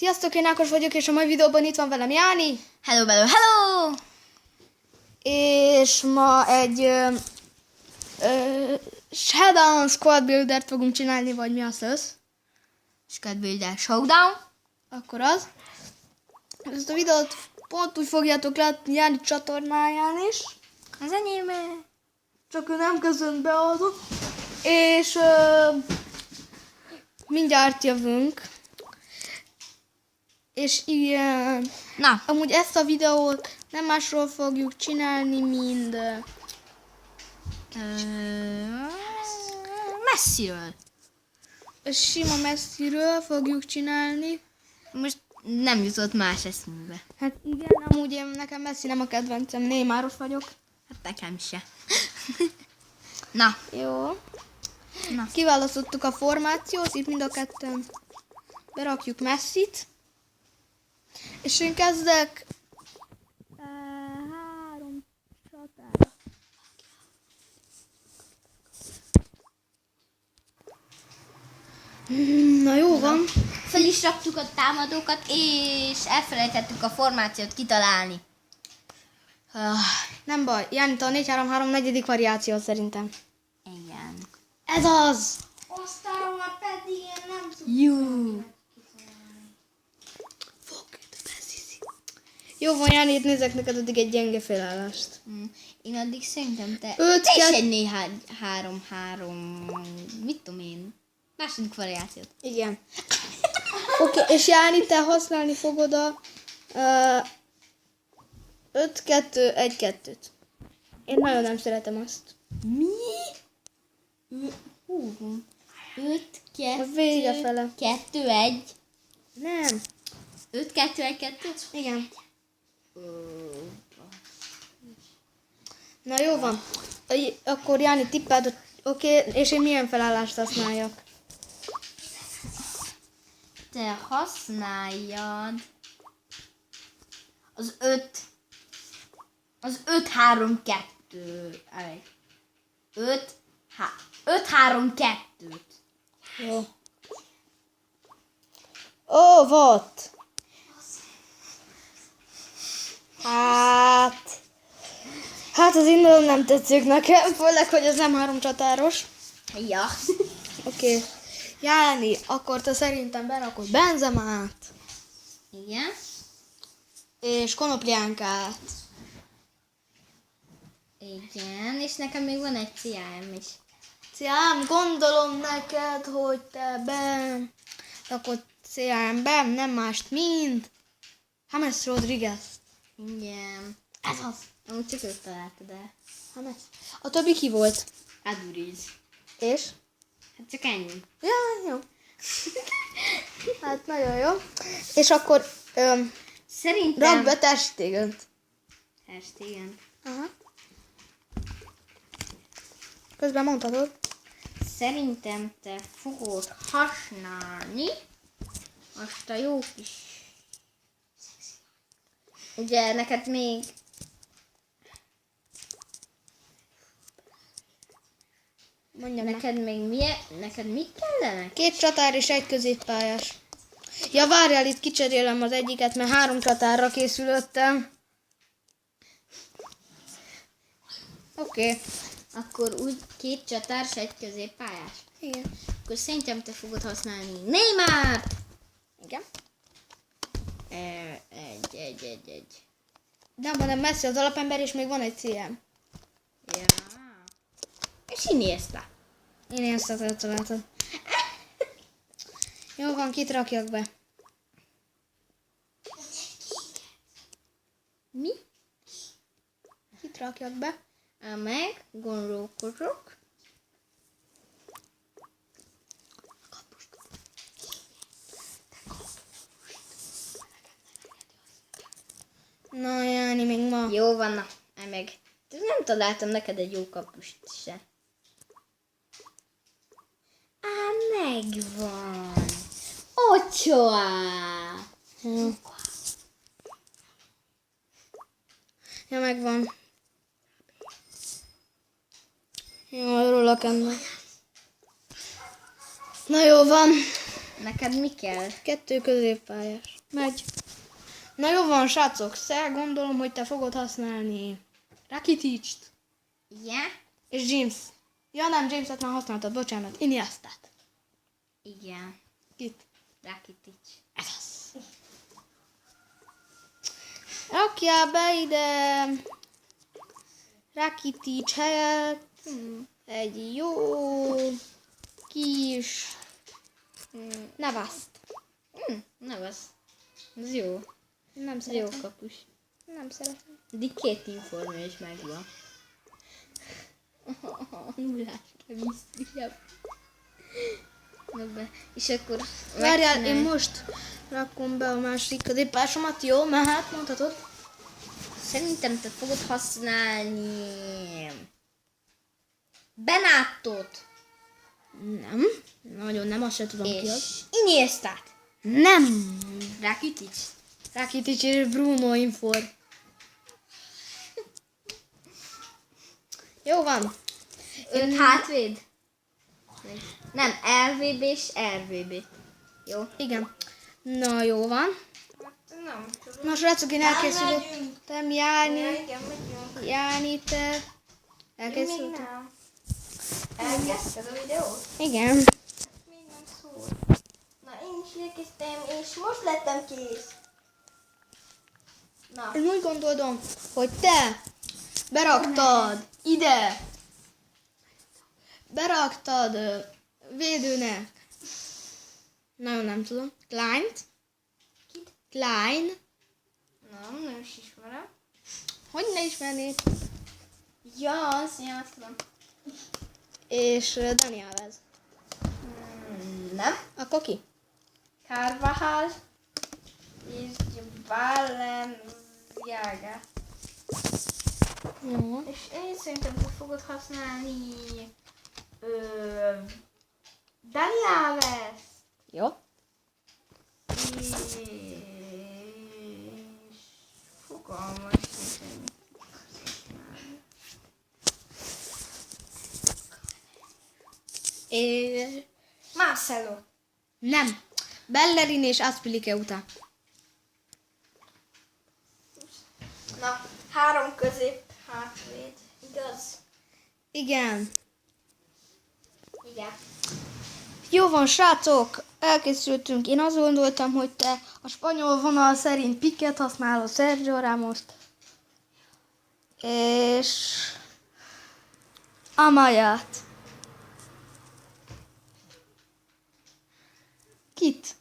Sziasztok, én Ákos vagyok, és a mai videóban itt van velem Jáni. Hello, hello, hello! És ma egy Shadow Squad Buildert fogunk csinálni, vagy mi az össz? Squad Builder Showdown. Akkor az. Ezt a videót pont úgy fogjátok látni Jáni csatornáján is. Az enyém. Csak ő nem köszönt be azon. És mindjárt jövünk. És ilyen... Na, Amúgy ezt a videót nem másról fogjuk csinálni, mint messziről. sima messziről fogjuk csinálni. Most nem jutott más eszünkbe. Hát igen, amúgy nekem Messi nem a kedvencem, Neymaros vagyok. Hát nekem se. Na, Jó. Na. Kiválasztottuk a formációt, itt mind a ketten berakjuk Messit. És én kezdek 3 csatára. Na jó van. fel is raktuk a támadókat, és elfelejtettük a formációt kitalálni. Nem baj, Jánita a 4-3-3 negyedik variáció szerintem. Igen. Ez az! Osztályomat pedig én nem tudom. Jó. Jó van, Jáni, itt nézek neked addig egy gyenge felállást. Én addig szerintem te Öt, is kett- egy 4-3-3, mit tudom én, második variációt. Igen. Oké, és Jáni, te használni fogod a 5-2-1-2-t. Én nagyon nem szeretem azt. Mi? 5, A vége fele. 2, 1. Nem. 5, 2, 1, 2. Igen. Na jó van. Akkor Jáni tippáld, oké, és én milyen felállást használjak? Te használjad az 5, az 5-3-2. 5-3-2-t. Jó. Ó, volt. Hát az indulom nem tetszik nekem, főleg, hogy ez nem 3 csatáros. Ja. Oké. Jáni, akkor te szerintem berakod Benzemát Igen. és Konopljánkát. Igen, és nekem még van egy CM is. Ciám, gondolom neked, hogy te berakod CM-be, nem mást, mint James Rodriguez. Igen. Ez az. Amúgy csak őt találtad el. James. A többi ki volt? Aduriz. És? Hát csak ennyi. Ja, jó. Hát nagyon jó. És akkor Szerintem... rakd be Ter Stegent. Igen. Aha. Közben mondhatod. Szerintem te fogod használni azt a jó kis... Ugye neked még... Mondjam meg. Neked mit kellene? 2 csatár és 1 középpályás. Ja, várjál, itt kicserélem az egyiket, mert 3 csatárra készülöttem. Oké. Akkor úgy 2 csatár és 1 középpályás. Igen. Akkor szerintem te fogod használni Neymart! Igen. Egy. Nem, hanem Messi az alapember, és még van egy CM. Ja. És Iniesta. Én ezt találtam. Jó van, kit rakjak be? Mi? Kit rakjak be? Meg gondolkodok. Na, Jáni, még ma. Jó van, na, meg. Nem találtam neked egy jó kapust se. Megvan. Ochoa. Jó. Ja, megvan. Jó, róla kennem. Na jó van. Neked mi kell? 2 középpályás. Megy. Na jó van, srácok, gondolom, hogy te fogod használni Rakitic-t Igen? és James. Ja nem, James-et már használtad, bocsánat, Iniestát. Igen. Kit? Rakitic. Ez az. Rakjál be ide Rakitic helyett egy jó kis Navaszt. Nem, ez jó. Nem Ez jó szeretem. kapus. Nem szeretem. De 2 informja is megvan. Nullás kemisztria. És akkor Várjál, én megcsinálj. most rakom be a másik középpásomat, jó? Mehet, mondhatod? Szerintem te fogod használni Benátot Nem. Nagyon nem, azt se tudom ki az. és Iniestát. Nem. Rakitic. Rakitic és Bruno Infor. Jó van. 5 hátvéd? Nem, LVB és RVB. Jó? Igen. Na, jó van. Nem tudom. Na, srácok, én elkészültem járni. Igen, megyünk. Járni, te. Még Elkészültem. nem. Elkezdted a videót? Igen. Még nem szól. Na, én is elkezdtem, és most lettem kész. Na, Én úgy gondolom, hogy te beraktad ide. Beraktad védőnek. Nagyon nem tudom. Kleint. Klein. nem is ismerem. Hogy ne ismernéd? Ja, azt tudom. És Dani Alves. Nem. Akkor ki? Carvajal és Balenciaga. Jó. És én szerintem te fogod használni Dani Alves Jó. és fogalmas sincs. És Marcelo. nem. Bellerin és Aspilicueta után. Na, 3 közép hátvéd. Igaz? Igen. Igen. Jó van, srácok, elkészültünk. Én azt gondoltam, hogy te a spanyol vonal szerint Piquet használod, Sergio Ramost. És Amayát. Kit?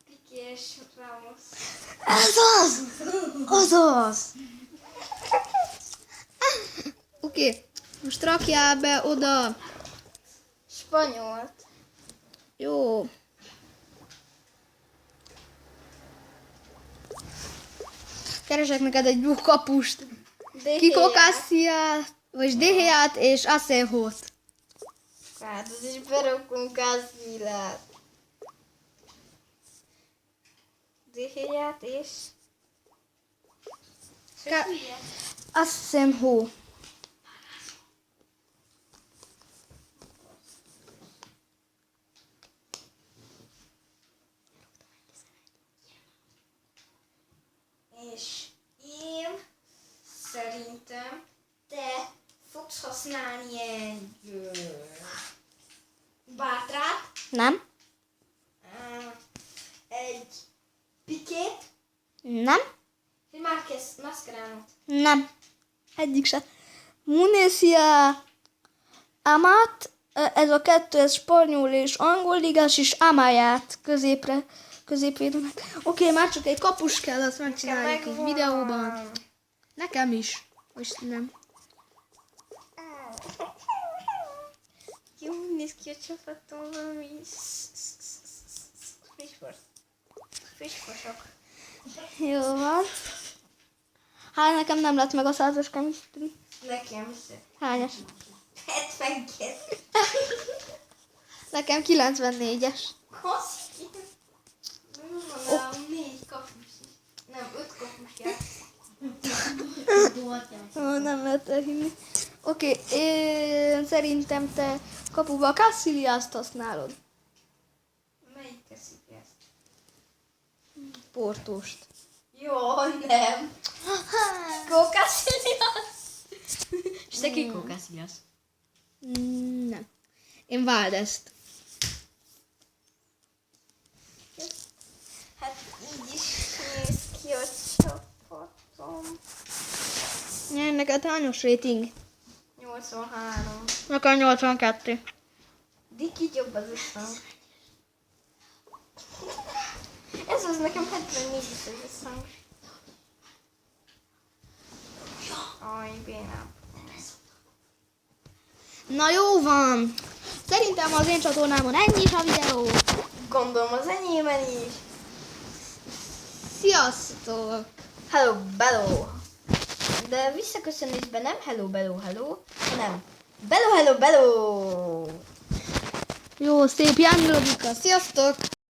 Piqué és Ramos. Ez az! Azaz! Oké, most rakjál be oda. Spanyolt. Jó. Keresek neked egy jó kapust. Kiko Casillas, vagy Deheát és Asenhot. Hát, ez is berakunk Casillas. Zéhéját és... Asenho. És én szerintem te fogsz használni Bátrát, Nem? egy Pikét, Nem? egy Márquez Mascheránot. Nem. Egyik se. Munesia Amat, ez a 2, ez spanyol és angol ligás, és Amayát középvédőnek. Oké, már csak egy kapus kell, azt megcsináljuk egy videóban. Nekem is. Most nem. Jó, néz ki a csapatom, valami friskosok. Jó van. Hát nekem nem lett meg a 100-as chemistry. Nekem se. Hányas? 72. Nekem 94-es. Koszki. Van 4 kapus is. Nem, 5 kapus kell. Ó, nem lehet elhinni. Oké, én szerintem te kapuba Casillas-t használod. Melyik? sportost. Jó, nem. Kókasziliasz. És te ki Kókásziasz? Nem. Én Valdest. Hát így is néz ki a csapatom. Neked hányos rating? 83. Nekem 82. Diki jobb az összhang. Ez az nekem 74 is az összhang. Aj, bénám. Na jó van. Szerintem az én csatornámon ennyi is a videó. Gondolom az enyémen is. Sziasztok! Hello, bello. De visszaköszönésben nem hello, bello, hello, hanem bello, hello, bello. Jó, szép Jányi Logika. Sziasztok!